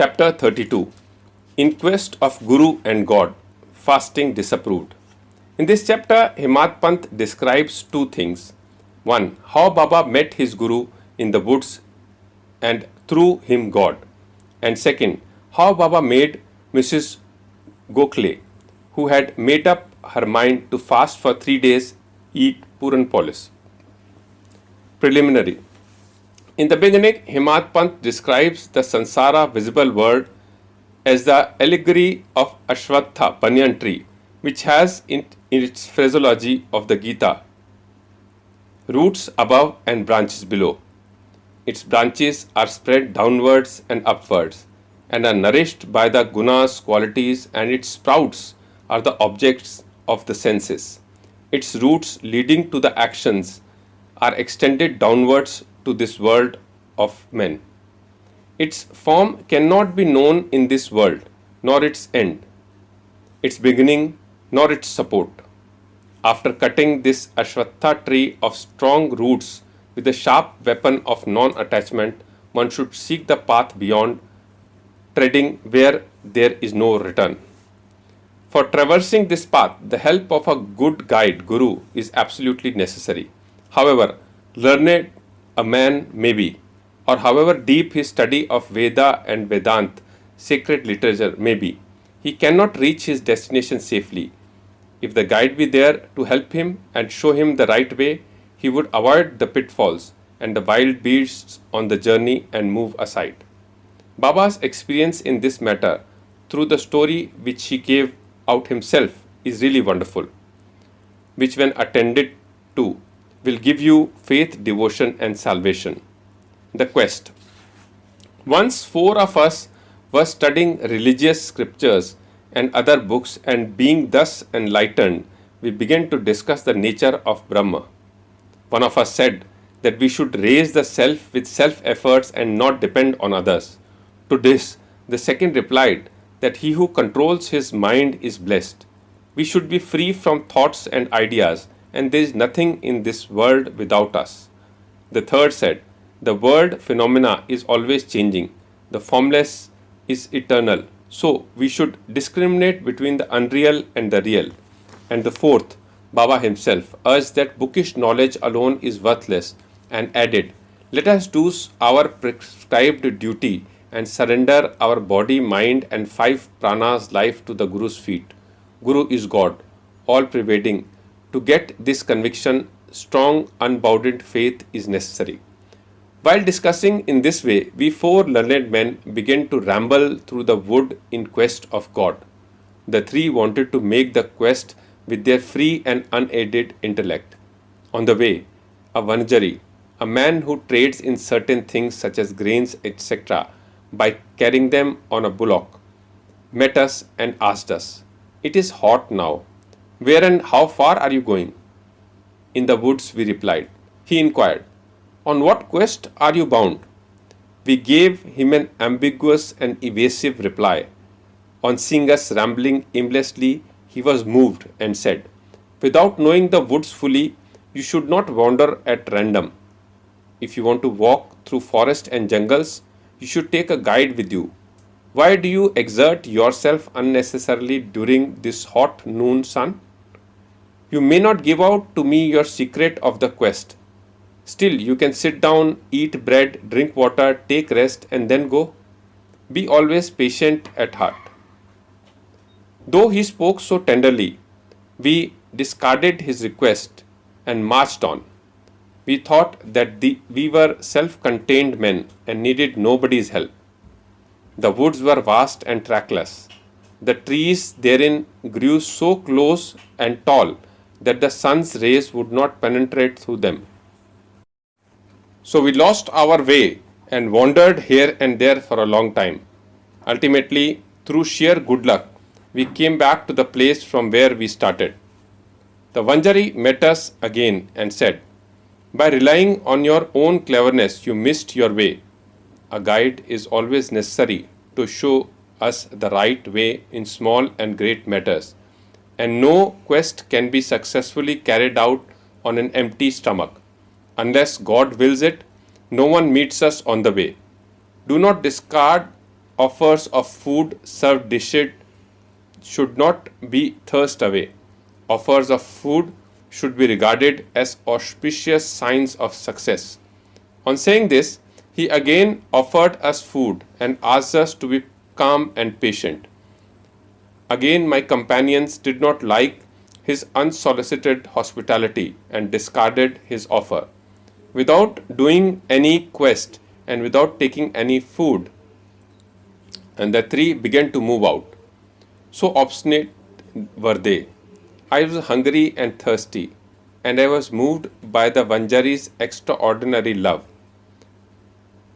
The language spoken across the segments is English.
Chapter 32 In Quest of Guru and God, Fasting Disapproved. In this chapter, Himad Pant describes two things. One, how Baba met his Guru in the woods and through him God. And second, how Baba made Mrs. Gokhale, who had made up her mind to fast for 3 days, eat Puran Polis. Preliminary. In the beginning, Himad Pant describes the Sansara visible world as the allegory of Ashwatha banyan tree, which has in its phraseology of the Gita roots above and branches below. Its branches are spread downwards and upwards and are nourished by the gunas qualities, and its sprouts are the objects of the senses. Its roots leading to the actions are extended downwards to this world of men. Its form cannot be known in this world, nor its end, its beginning, nor its support. After cutting this Ashwatha tree of strong roots with the sharp weapon of non-attachment, one should seek the path beyond, treading where there is no return. For traversing this path, the help of a good guide, Guru, is absolutely necessary. However learned a man may be, or however deep his study of Veda and Vedant, sacred literature, may be, he cannot reach his destination safely. If the guide be there to help him and show him the right way, he would avoid the pitfalls and the wild beasts on the journey and move aside. Baba's experience in this matter, through the story which he gave out himself, is really wonderful, which when attended to will give you faith, devotion and salvation. The quest. Once 4 of us were studying religious scriptures and other books, and being thus enlightened, we began to discuss the nature of Brahma. One of us said that we should raise the self with self-efforts and not depend on others. To this, the second replied that he who controls his mind is blessed. We should be free from thoughts and ideas, and there is nothing in this world without us. The third said, the world phenomena is always changing. The formless is eternal. So we should discriminate between the unreal and the real. And the fourth, Baba himself, urged that bookish knowledge alone is worthless, and added, let us do our prescribed duty and surrender our body, mind and 5 pranas life to the Guru's feet. Guru is God, all pervading. To get this conviction, strong, unbounded faith is necessary. While discussing in this way, we 4 learned men began to ramble through the wood in quest of God. The 3 wanted to make the quest with their free and unaided intellect. On the way, a Vanjari, a man who trades in certain things such as grains, etc., by carrying them on a bullock, met us and asked us, it is hot now. Where and how far are you going? In the woods, we replied. He inquired, on what quest are you bound? We gave him an ambiguous and evasive reply. On seeing us rambling aimlessly, he was moved and said, without knowing the woods fully, you should not wander at random. If you want to walk through forest and jungles, you should take a guide with you. Why do you exert yourself unnecessarily during this hot noon sun? You may not give out to me your secret of the quest. Still, you can sit down, eat bread, drink water, take rest, and then go. Be always patient at heart. Though he spoke so tenderly, we discarded his request and marched on. We thought that we were self-contained men and needed nobody's help. The woods were vast and trackless. The trees therein grew so close and tall that the sun's rays would not penetrate through them. So we lost our way and wandered here and there for a long time. Ultimately, through sheer good luck, we came back to the place from where we started. The Vanjari met us again and said, by relying on your own cleverness, you missed your way. A guide is always necessary to show us the right way in small and great matters, and no quest can be successfully carried out on an empty stomach. Unless God wills it, no one meets us on the way. Do not discard offers of food served dishes should not be thrust away. Offers of food should be regarded as auspicious signs of success. On saying this, he again offered us food and asked us to be calm and patient. Again, my companions did not like his unsolicited hospitality and discarded his offer. Without doing any quest and without taking any food, and the three began to move out. So obstinate were they. I was hungry and thirsty, and I was moved by the Vanjari's extraordinary love.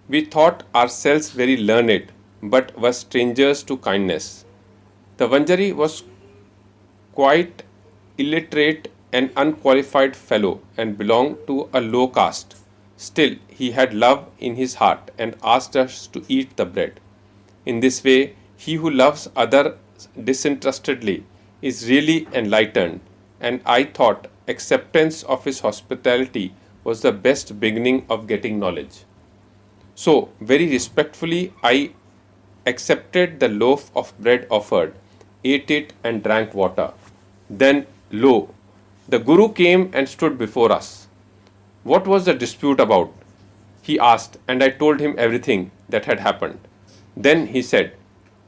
We thought ourselves very learned, but were strangers to kindness. The Vanjari was quite illiterate and unqualified fellow and belonged to a low caste. Still, he had love in his heart and asked us to eat the bread. In this way, he who loves others disinterestedly is really enlightened, and I thought acceptance of his hospitality was the best beginning of getting knowledge. So, very respectfully, I accepted the loaf of bread offered, ate it, and drank water. Then, lo, the Guru came and stood before us. What was the dispute about? He asked, and I told him everything that had happened. Then he said,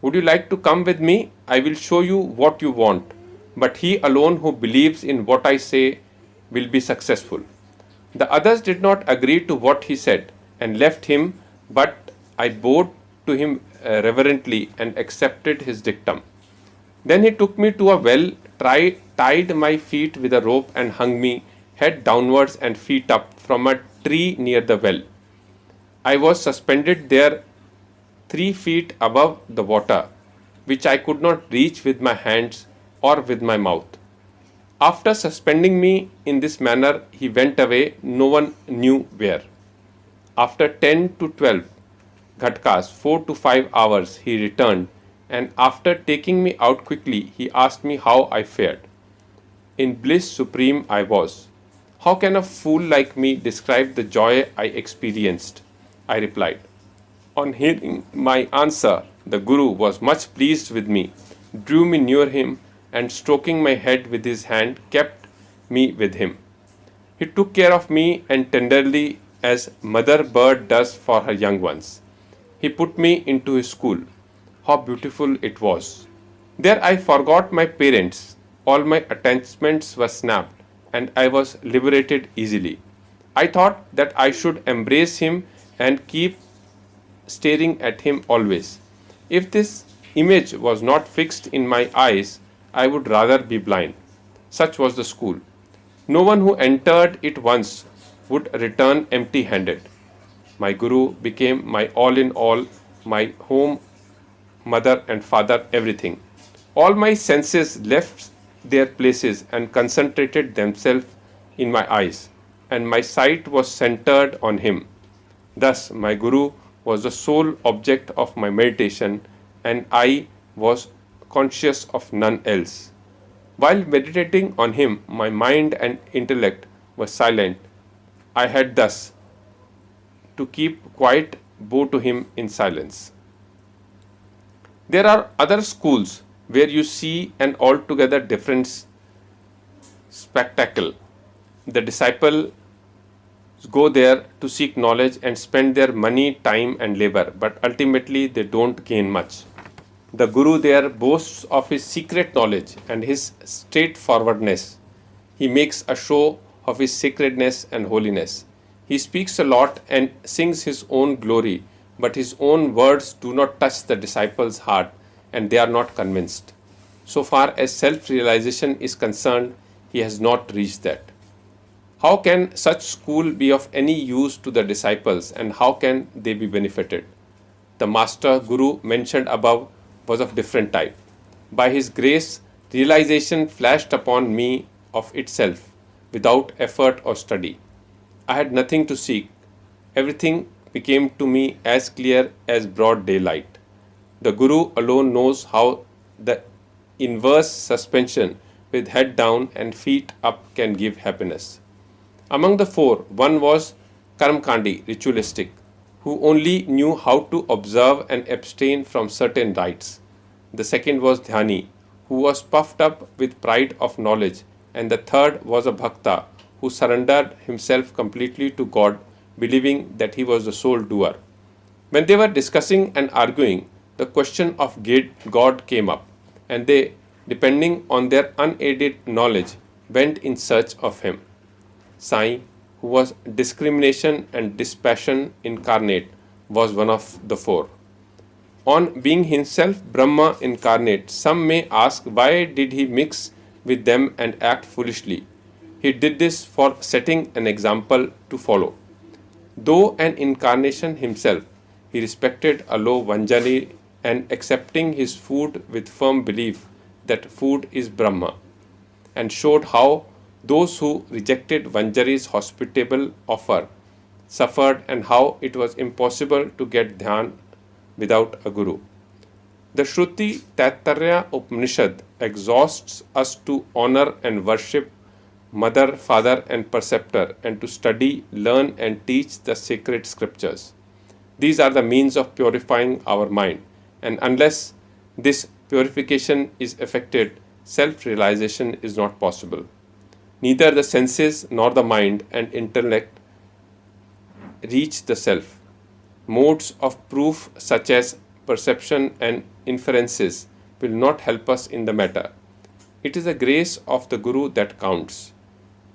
"Would you like to come with me? I will show you what you want. But he alone who believes in what I say will be successful." The others did not agree to what he said and left him, but I bowed to him reverently and accepted his dictum. Then he took me to a well, tied my feet with a rope, and hung me head downwards and feet up from a tree near the well. I was suspended there 3 feet above the water, which I could not reach with my hands or with my mouth. After suspending me in this manner, he went away, no one knew where. After 10 to 12 ghatkas, 4 to 5 hours, he returned, and after taking me out quickly, he asked me how I fared. In bliss supreme I was. How can a fool like me describe the joy I experienced? I replied. On hearing my answer, the Guru was much pleased with me, drew me near him, and stroking my head with his hand, kept me with him. He took care of me and tenderly as mother bird does for her young ones. He put me into his school. How beautiful it was! There I forgot my parents. All my attachments were snapped, and I was liberated easily. I thought that I should embrace him and keep staring at him always. If this image was not fixed in my eyes, I would rather be blind. Such was the school. No one who entered it once would return empty handed. My Guru became my all in all, my home, mother, and father, everything. All my senses left their places and concentrated themselves in my eyes, and my sight was centered on him. Thus, my Guru was the sole object of my meditation, and I was conscious of none else. While meditating on him, my mind and intellect were silent. I had thus to keep quiet, bow to him in silence. There are other schools where you see an altogether different spectacle. The disciple go there to seek knowledge and spend their money, time, and labor, but ultimately they don't gain much. The Guru there boasts of his secret knowledge and his straightforwardness. He makes a show of his sacredness and holiness. He speaks a lot and sings his own glory, but his own words do not touch the disciples' heart, and they are not convinced. So far as self-realization is concerned, he has not reached that. How can such school be of any use to the disciples, and how can they be benefited? The Master Guru mentioned above was of different type. By his grace, realization flashed upon me of itself without effort or study. I had nothing to seek. Everything became to me as clear as broad daylight. The Guru alone knows how the inverse suspension with head down and feet up can give happiness. Among the four, one was Karmkandi, ritualistic, who only knew how to observe and abstain from certain rites. The second was Dhyani, who was puffed up with pride of knowledge. And the third was a Bhakta, who surrendered himself completely to God, believing that he was the sole doer. When they were discussing and arguing, the question of God came up, and they, depending on their unaided knowledge, went in search of him. Sai, who was discrimination and dispassion incarnate, was one of the four. On being himself Brahma incarnate, some may ask why did he mix with them and act foolishly. He did this for setting an example to follow. Though an incarnation himself, he respected a low Vanjali and accepting his food with firm belief that food is Brahma, and showed how those who rejected Vanjari's hospitable offer suffered and how it was impossible to get dhyan without a guru. The Shruti Taittiriya Upanishad exhorts us to honor and worship mother, father, and preceptor, and to study, learn, and teach the sacred scriptures. These are the means of purifying our mind, and unless this purification is effected, self realization is not possible. Neither the senses nor the mind and intellect reach the self. Modes of proof, such as perception and inferences, will not help us in the matter. It is the grace of the Guru that counts.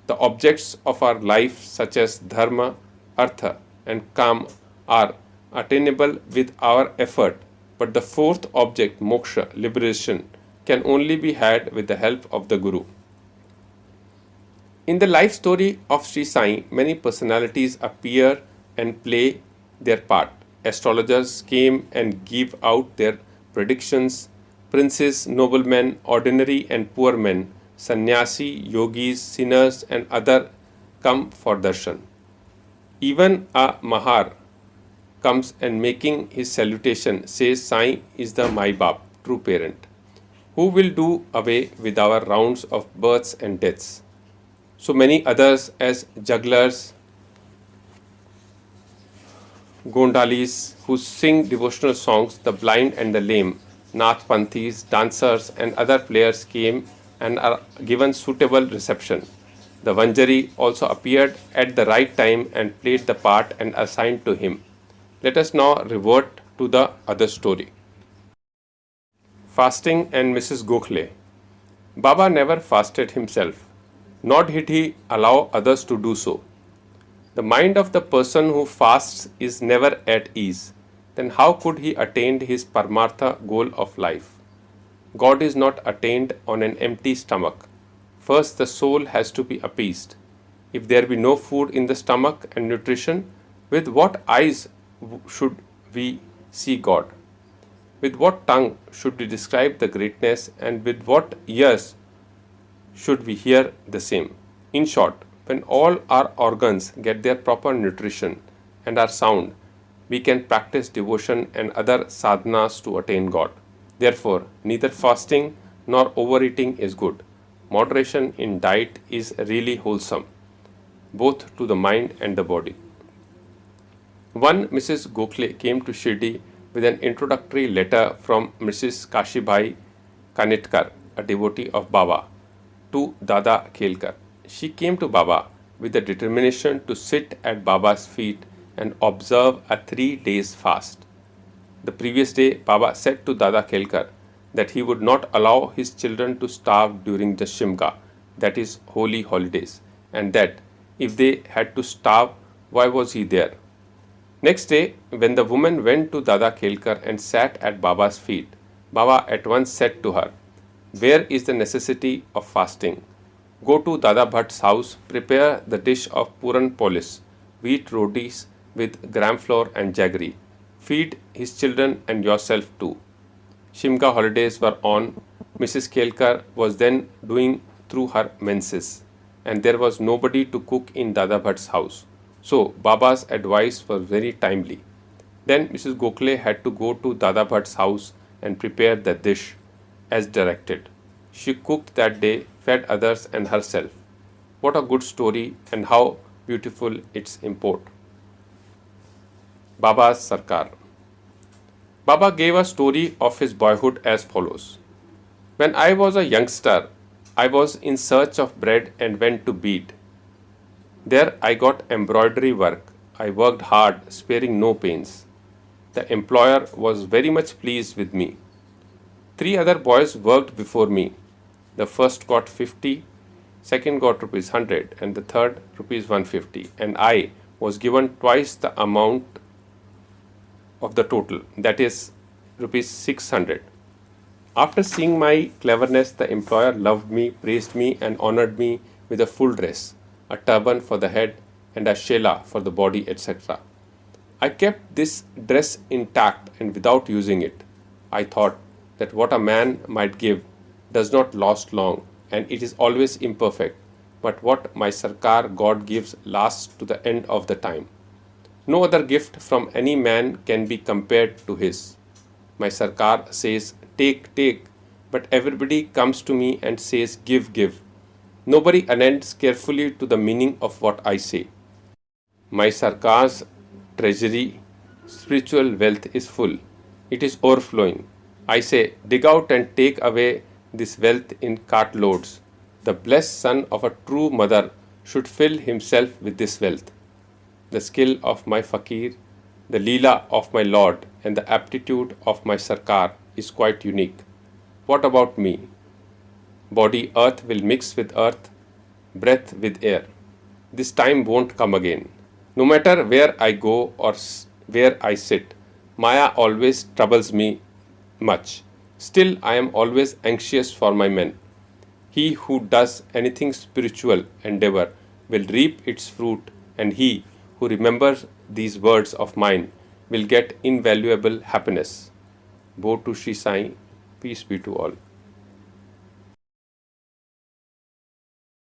The objects of our life, such as dharma, artha, and kam, are attainable with our effort, but the fourth object, moksha, liberation, can only be had with the help of the Guru. In the life story of Sri Sai, many personalities appear and play their part. Astrologers came and give out their predictions. Princes, noblemen, ordinary and poor men, sannyasi, yogis, sinners, and other come for darshan. Even a mahar comes and making his salutation says Sai is the Mai Bap, true parent, who will do away with our rounds of births and deaths. So many others as jugglers, Gondalis who sing devotional songs, the blind and the lame, Nath Panthis, dancers, and other players came and are given suitable reception. The Vanjari also appeared at the right time and played the part and assigned to him. Let us now revert to the other story. Fasting and Mrs. Gokhale. Baba never fasted himself, nor did he allow others to do so. The mind of the person who fasts is never at ease. Then how could he attain his Paramartha goal of life? God is not attained on an empty stomach. First, the soul has to be appeased. If there be no food in the stomach and nutrition, with what eyes should we see God? With what tongue should we describe the greatness, and with what ears should we hear the same? In short, when all our organs get their proper nutrition and are sound, we can practice devotion and other sadhanas to attain God. Therefore, neither fasting nor overeating is good. Moderation in diet is really wholesome, both to the mind and the body. One Mrs. Gokhale came to Shirdi with an introductory letter from Mrs. Kashibhai Kanetkar, a devotee of Baba, to Dada Khelkar. She came to Baba with the determination to sit at Baba's feet and observe a 3 days fast. The previous day, Baba said to Dada Khelkar that he would not allow his children to starve during the Shimga, that is, holy holidays, and that if they had to starve, why was he there? Next day, when the woman went to Dada Khelkar and sat at Baba's feet, Baba at once said to her, "Where is the necessity of fasting? Go to Dada Bhatt's house, prepare the dish of Puran Polis, wheat rotis with gram flour and jaggery. Feed his children and yourself too." Shimga holidays were on. Mrs. Khelkar was then doing through her menses, and there was nobody to cook in Dada Bhatt's house. So Baba's advice was very timely. Then Mrs. Gokhale had to go to Dada Bhatt's house and prepare the dish as directed. She cooked that day, fed others and herself. What a good story, and how beautiful its import. Baba's Sarkar. Baba gave a story of his boyhood as follows. When I was a youngster, I was in search of bread and went to Bede. There I got embroidery work. I worked hard, sparing no pains. The employer was very much pleased with me. Three other boys worked before me. The first got 50, second got rupees 100, and the third rupees 150, and I was given twice the amount of the total, that is rupees 600. After seeing my cleverness, the employer loved me, praised me, and honored me with a full dress, a turban for the head, and a shela for the body, etc. I kept this dress intact and without using it. I thought that what a man might give does not last long, and it is always imperfect, but what my Sarkar God gives lasts to the end of the time. No other gift from any man can be compared to his. My Sarkar says, take, take, but everybody comes to me and says, give, give. Nobody attends carefully to the meaning of what I say. My Sarkar's treasury, spiritual wealth is full. It is overflowing. I say, dig out and take away this wealth in cartloads. The blessed son of a true mother should fill himself with this wealth. The skill of my fakir, the Leela of my Lord, and the aptitude of my Sarkar is quite unique. What about me? Body earth will mix with earth, breath with air. This time won't come again. No matter where I go or where I sit, Maya always troubles me much. Still, I am always anxious for my men. He who does anything spiritual endeavor will reap its fruit, and he who remembers these words of mine will get invaluable happiness. Bow to Shri Sai, peace be to all.